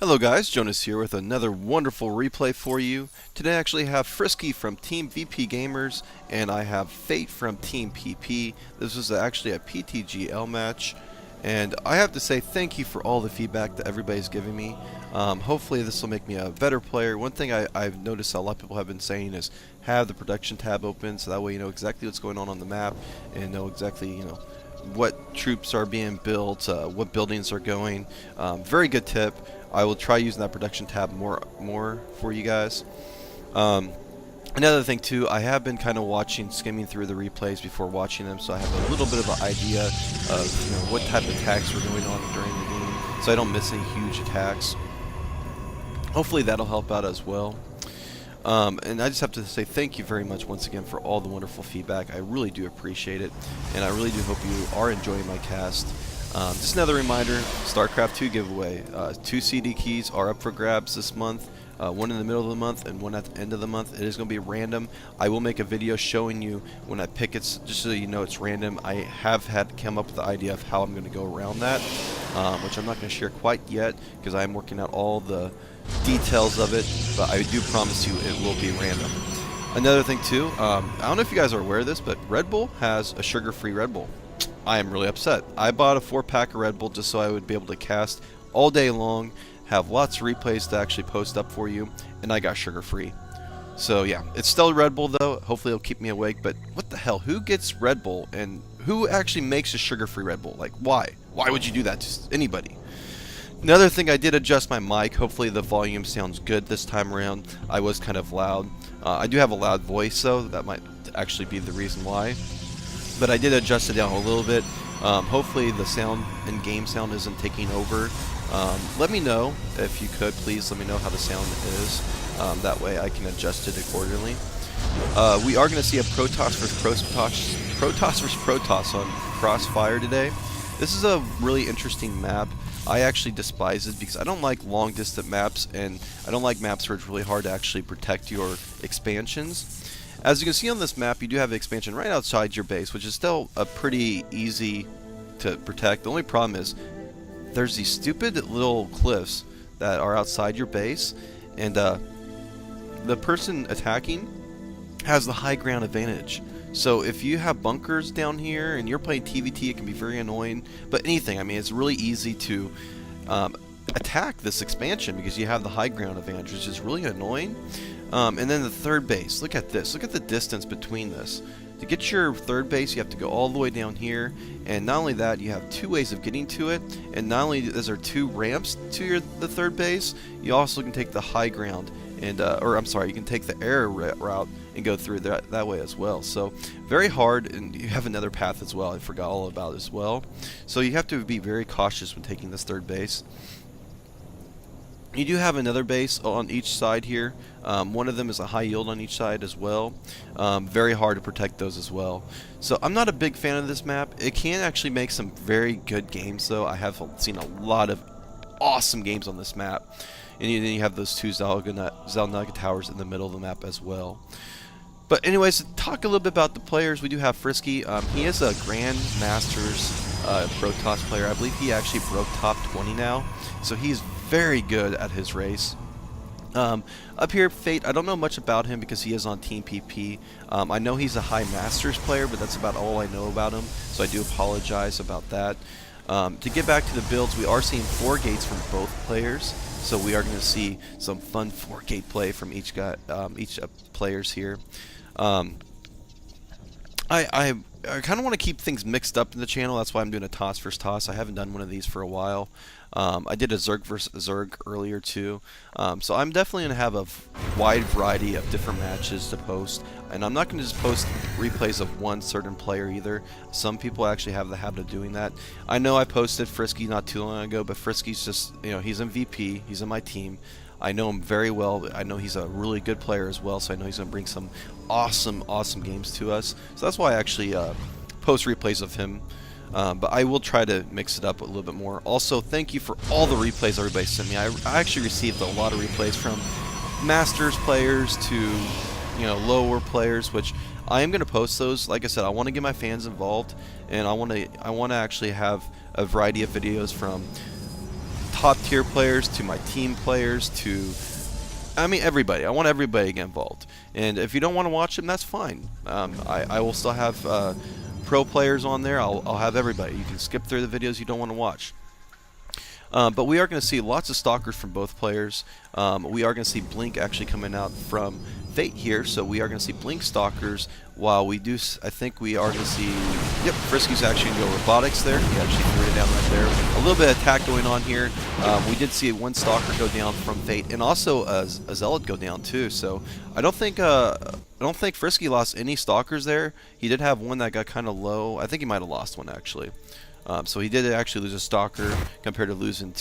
Hello guys, Jonas here with another wonderful replay for you. Today I actually have Frisky from Team VP Gamers and I have Phate from Team PP. This was actually a PTGL match and I have to say thank you for all the feedback that everybody's giving me. Hopefully this will make me a better player. One thing I've noticed a lot of people have been saying is have the production tab open so that way you know exactly what's going on the map and know exactly what troops are being built, what buildings are going. Very good tip. I will try using that production tab more for you guys. Another thing too, I have been kind of skimming through the replays before watching them, so I have a little bit of an idea of what type of attacks were going on during the game, so I don't miss any huge attacks. Hopefully that'll help out as well. And I just have to say thank you very much once again for all the wonderful feedback. I really do appreciate it, and I really do hope you are enjoying my cast. Just another reminder, StarCraft 2 giveaway. 2 CD keys are up for grabs this month. One in the middle of the month and one at the end of the month. It is going to be random. I will make a video showing you when I pick it, just so you know it's random. I have had to come up with the idea of how I'm going to go around that, which I'm not going to share quite yet because I am working out all the details of it, but I do promise you it will be random. Another thing too, I don't know if you guys are aware of this, but Red Bull has a sugar-free Red Bull. I am really upset. I bought a 4-pack of Red Bull just so I would be able to cast all day long, have lots of replays to actually post up for you, and I got sugar-free. So yeah, it's still Red Bull though. Hopefully it'll keep me awake, but what the hell? Who gets Red Bull, and who actually makes a sugar-free Red Bull? Like, why? Why would you do that to anybody? Another thing, I did adjust my mic. Hopefully the volume sounds good this time around. I was kind of loud. I do have a loud voice, so that might actually be the reason why. But I did adjust it down a little bit. Hopefully the sound and game sound isn't taking over. Let me know if you could, please. Let me know how the sound is. That way I can adjust it accordingly. We are going to see a Protoss versus Protoss on Crossfire today. This is a really interesting map. I actually despise it because I don't like long distant maps, and I don't like maps where it's really hard to actually protect your expansions. As you can see on this map, you do have an expansion right outside your base, which is still a pretty easy to protect. The only problem is there's these stupid little cliffs that are outside your base, and the person attacking has the high ground advantage. So if you have bunkers down here and you're playing TVT, it can be very annoying. But anything, I mean, it's really easy to attack this expansion because you have the high ground advantage, which is really annoying. And then the third base, look at this. Look at the distance between this. To get your third base, you have to go all the way down here, and not only that, you have 2 ways of getting to it, and not only is there 2 ramps to the third base, you also can take the high ground, and or I'm sorry, you can take the air route and go through that way as well. So very hard, and you have another path as well. I forgot all about it as well. So you have to be very cautious when taking this third base. You do have another base on each side here. One of them is a high yield on each side as well. Very hard to protect those as well. So I'm not a big fan of this map. It can actually make some very good games though. I have seen a lot of awesome games on this map. And then you have those 2 Xel'Naga towers in the middle of the map as well. But anyways, to talk a little bit about the players, we do have Frisky. He is a Grand Masters Protoss player. I believe he actually broke top 20 now. So he's very good at his race. Up here, Phate, I don't know much about him because he is on Team PP. I know he's a High Masters player, but that's about all I know about him, so I do apologize about that. To get back to the builds, we are seeing 4 gates from both players, so we are going to see some fun 4-gate play from each players here. I kind of want to keep things mixed up in the channel. That's why I'm doing a toss versus toss. I haven't done one of these for a while. I did a Zerg versus Zerg earlier too. So I'm definitely going to have a wide variety of different matches to post. And I'm not going to just post replays of one certain player either. Some people actually have the habit of doing that. I know I posted Frisky not too long ago, but Frisky's just, he's in VP. He's in my team. I know him very well. I know he's a really good player as well, so I know he's going to bring some awesome games to us. So that's why I actually post replays of him. But I will try to mix it up a little bit more. Also, thank you for all the replays everybody sent me. I actually received a lot of replays from Masters players to lower players, which I am going to post those. Like I said, I want to get my fans involved, and I want to actually have a variety of videos from top tier players to my team players to, I mean, everybody. I want everybody to get involved. And if you don't want to watch them, that's fine. I will still have pro players on there. I'll have everybody. You can skip through the videos you don't want to watch. But we are going to see lots of stalkers from both players. We are going to see Blink actually coming out from Phate here, so we are going to see Blink stalkers. While we do, I think we are going to see, yep, Frisky's actually going to go robotics there. He actually threw it down right there. A little bit of attack going on here. We did see one stalker go down from Phate, and also a zealot go down too. So I don't think Frisky lost any stalkers there. He did have one that got kind of low. I think he might have lost one actually. So he did actually lose a stalker compared to losing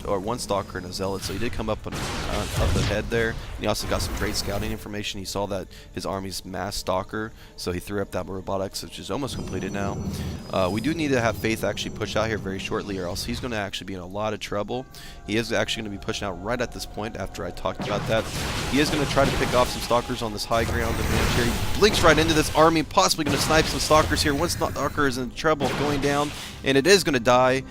one stalker and a zealot. So he did come up up the head there. And he also got some great scouting information. He saw that his army's mass stalker, so he threw up that robotics, which is almost completed now. We do need to have Phate actually push out here very shortly, or else he's going to actually be in a lot of trouble. He is actually going to be pushing out right at this point after I talked about that. He is going to try to pick off some stalkers on this high ground advantage here. He blinks right into this army, possibly going to snipe some stalkers here. One stalker is in trouble going down, and it is going to die.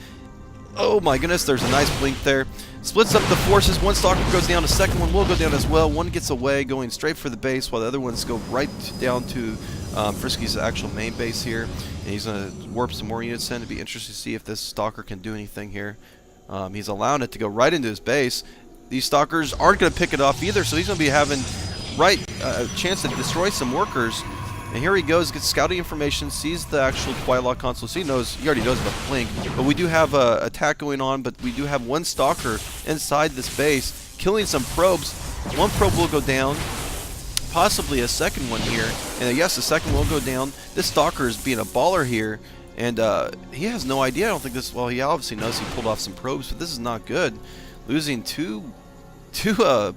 Oh my goodness, there's a nice blink there. Splits up the forces. One stalker goes down, the second one will go down as well. One gets away, going straight for the base, while the other ones go right down to Frisky's actual main base here. And he's going to warp some more units in. It'd be interesting to see if this stalker can do anything here. He's allowing it to go right into his base. These stalkers aren't going to pick it off either, so he's going to be having a chance to destroy some workers. And here he goes, gets scouting information, sees the actual Twilight console, so he already knows about the blink. But we do have an attack going on, but we do have one stalker inside this base, killing some probes. One probe will go down, possibly a second one here. And yes, the second will go down. This stalker is being a baller here, and he has no idea. I don't think this, well, he obviously knows he pulled off some probes, but this is not good. Losing two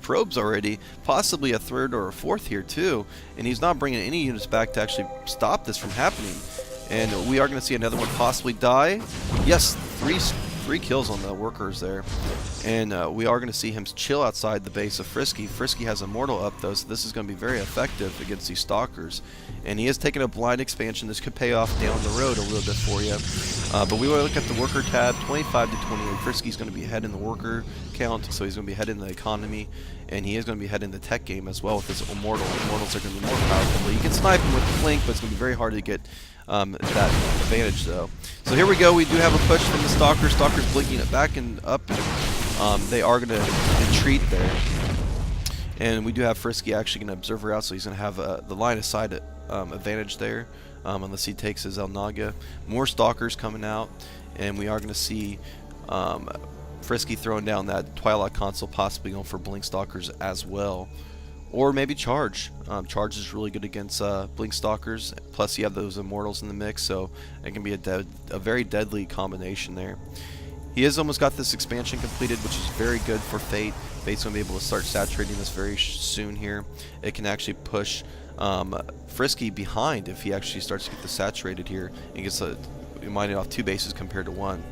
probes already, possibly a third or a fourth here too, and he's not bringing any units back to actually stop this from happening. And we are going to see another one possibly die. Yes, three kills on the workers there, and we are going to see him chill outside the base of Frisky. Frisky has Immortal up though, so this is going to be very effective against these stalkers. And he is taking a blind expansion. This could pay off down the road a little bit for you. But we will look at the worker tab, 25 to 28. Frisky's going to be ahead in the worker count, so he's going to be ahead in the economy, and he is going to be ahead in the tech game as well with his Immortal. Immortals are going to be more powerful. You can snipe him with the blink, but it's going to be very hard to get that advantage though. So here we go. We do have a push from the stalker. Stalker's blinking it back and up. They are going to retreat there. And we do have Frisky actually going to observe her out, so he's going to have the line of sight advantage there, unless he takes his El Naga. More stalkers coming out, and we are going to see Frisky throwing down that Twilight console, possibly going for blink stalkers as well. Or maybe Charge. Charge is really good against blink stalkers, plus you have those Immortals in the mix, so it can be a very deadly combination there. He has almost got this expansion completed, which is very good for Phate. Phate's going to be able to start saturating this very soon here. It can actually push Frisky behind if he actually starts to get this saturated here and gets mining off two bases compared to one.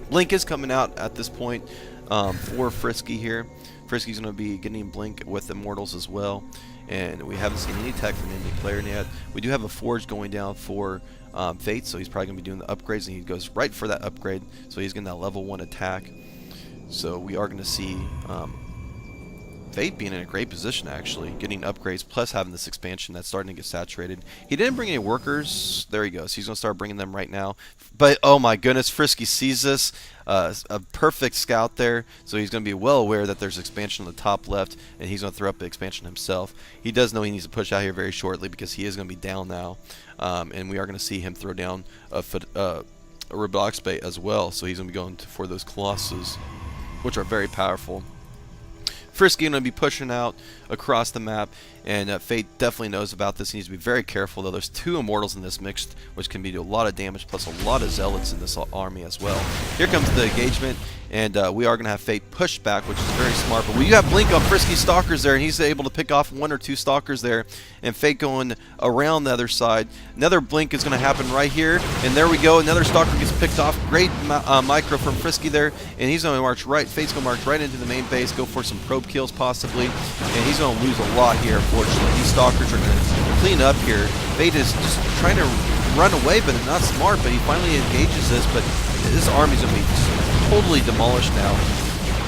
Blink is coming out at this point for Frisky here. Frisky's going to be getting Blink with Immortals as well, and we haven't seen any tech from any player yet. We do have a Forge going down for Phate, so he's probably going to be doing the upgrades, and he goes right for that upgrade, so he's getting that level 1 attack. So we are going to see Phate being in a great position actually, getting upgrades plus having this expansion that's starting to get saturated. He didn't bring any workers. There he goes. He's going to start bringing them right now. But oh my goodness, Frisky sees this. A perfect scout there, so he's going to be well aware that there's expansion on the top left, and he's going to throw up the expansion himself. He does know he needs to push out here very shortly because he is going to be down now, and we are going to see him throw down a robotics bait as well, so he's going to be going for those Colossus, which are very powerful. Frisky going to be pushing out across the map, and Phate definitely knows about this. He needs to be very careful, though. There's two Immortals in this mixed, which can be do a lot of damage, plus a lot of Zealots in this army as well. Here comes the engagement, and we are going to have Phate push back, which is very smart. But we have Blink on Frisky Stalkers there, and he's able to pick off one or two Stalkers there, and Phate going around the other side. Another Blink is going to happen right here, and there we go. Another Stalker gets picked off. Great micro from Frisky there, and he's going to march right. Phate's going to march right into the main base, go for some probe kills possibly, and he's going to lose a lot here, unfortunately. These Stalkers are going to clean up here. Phate is just trying to run away, but not smart, but he finally engages this, but his army's going to be totally demolished now,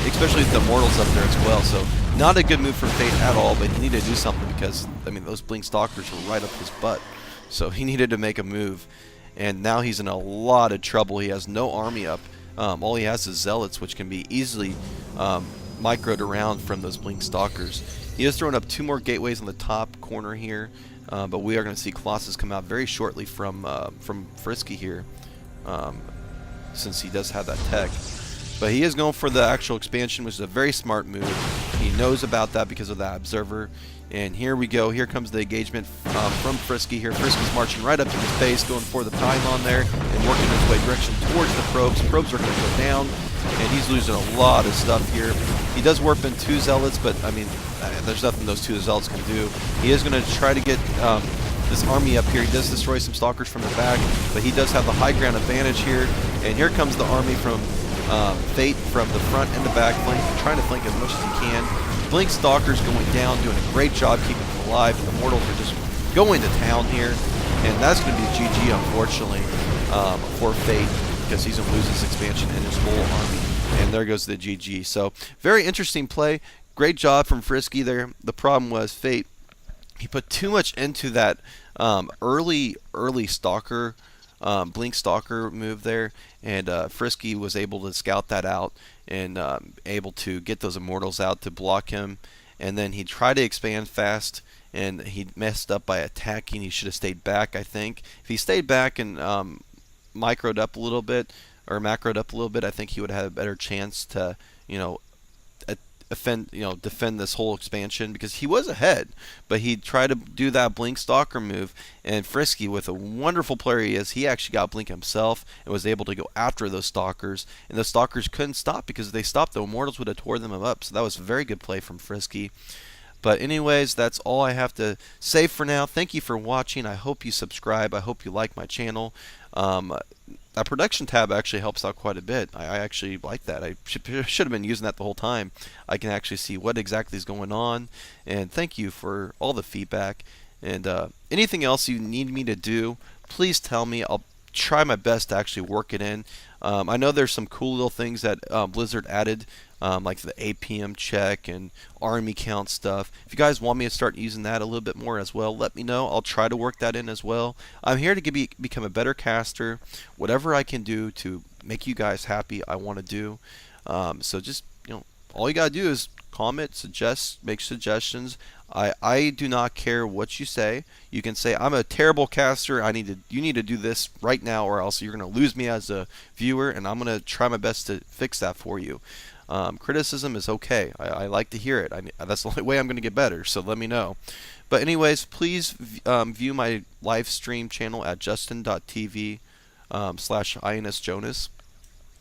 especially with the Immortals up there as well. So not a good move for Fate at all, but he needed to do something because, I mean, those Blink Stalkers were right up his butt. So he needed to make a move. And now he's in a lot of trouble. He has no army up. All he has is Zealots, which can be easily microed around from those Blink Stalkers. He is throwing up 2 more gateways on the top corner here, but we are going to see Colossus come out very shortly from Frisky here, since he does have that tech. But he is going for the actual expansion, which is a very smart move. He knows about that because of that observer. And here we go. Here comes the engagement from Frisky here. Frisky's marching right up to his base, going for the pylon there, and working his way direction towards the probes. Probes are going to go down, and he's losing a lot of stuff here. He does warp in 2 Zealots, but, I mean, there's nothing those 2 Zealots can do. He is going to try to get this army up here. He does destroy some Stalkers from the back, but he does have the high ground advantage here. And here comes the army from Fate from the front and the back, trying to flank as much as he can. Blink Stalkers going down, doing a great job keeping them alive. The Immortals are just going to town here, and that's going to be GG, unfortunately, for Fate, because he's going to lose his expansion and his whole army. And there goes the GG. So, very interesting play. Great job from Frisky there. The problem was Fate, he put too much into that early Stalker, Blink Stalker move there, and Frisky was able to scout that out and able to get those Immortals out to block him. And then he tried to expand fast, and he messed up by attacking. He should have stayed back, I think. If he stayed back and microed up a little bit, or macroed up a little bit, I think he would have a better chance to, defend this whole expansion, because he was ahead, but he tried to do that Blink Stalker move, and Frisky, with a wonderful player he is, he actually got Blink himself and was able to go after those Stalkers, and the Stalkers couldn't stop, because if they stopped, the Immortals would have tore them up. So that was a very good play from Frisky. But anyways, that's all I have to say for now. Thank you for watching. I hope you subscribe. I hope you like my channel. That production tab actually helps out quite a bit. I actually like that. I should have been using that the whole time. I can actually see what exactly is going on. And thank you for all the feedback. And anything else you need me to do, please tell me. I'll try my best to actually work it in. I know there's some cool little things that Blizzard added, like the APM check and army count stuff. If you guys want me to start using that a little bit more as well, let me know. I'll try to work that in as well. I'm here to become a better caster. Whatever I can do to make you guys happy, I want to do. So just, all you gotta do is comment, suggest, make suggestions. I do not care what you say. You can say, I'm a terrible caster, you need to do this right now, or else you're going to lose me as a viewer, and I'm going to try my best to fix that for you. Criticism is okay. I like to hear it. That's the only way I'm going to get better, so let me know. But anyways, please view my live stream channel at justin.tv/INSJonas.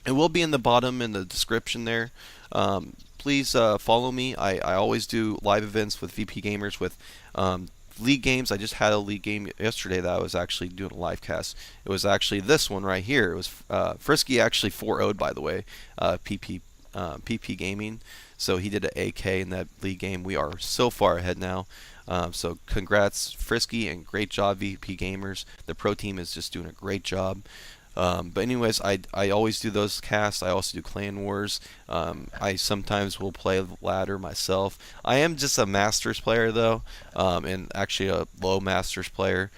It will be in the bottom in the description there. Please follow me. I always do live events with VP Gamers with league games. I just had a league game yesterday that I was actually doing a live cast. It was actually this one right here. It was Frisky actually 4-0'd, by the way, PP Gaming. So he did an AK in that league game. We are so far ahead now. So congrats Frisky, and great job VP Gamers. The pro team is just doing a great job. But anyways, I always do those casts. I also do Clan Wars. I sometimes will play ladder myself. I am just a Masters player though, and actually a low Masters player.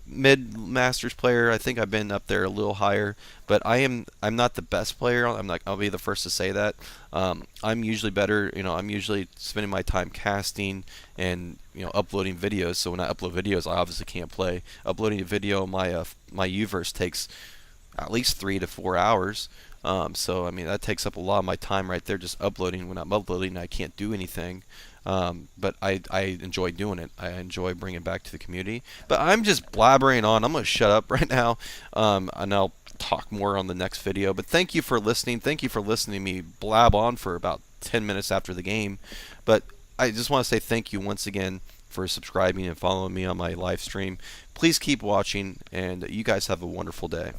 Mid Masters player, I think I've been up there a little higher, but I'm not the best player. I'll be the first to say that. I'm usually better, I'm usually spending my time casting and uploading videos. So when I upload videos, I obviously can't play. Uploading a video, my Uverse takes at least 3 to 4 hours. So I mean, that takes up a lot of my time right there, just uploading. When I'm uploading, I can't do anything. But I enjoy doing it. I enjoy bringing it back to the community. But I'm just blabbering on. I'm going to shut up right now, and I'll talk more on the next video. But thank you for listening. Thank you for listening to me blab on for about 10 minutes after the game. But I just want to say thank you once again for subscribing and following me on my live stream. Please keep watching, and you guys have a wonderful day.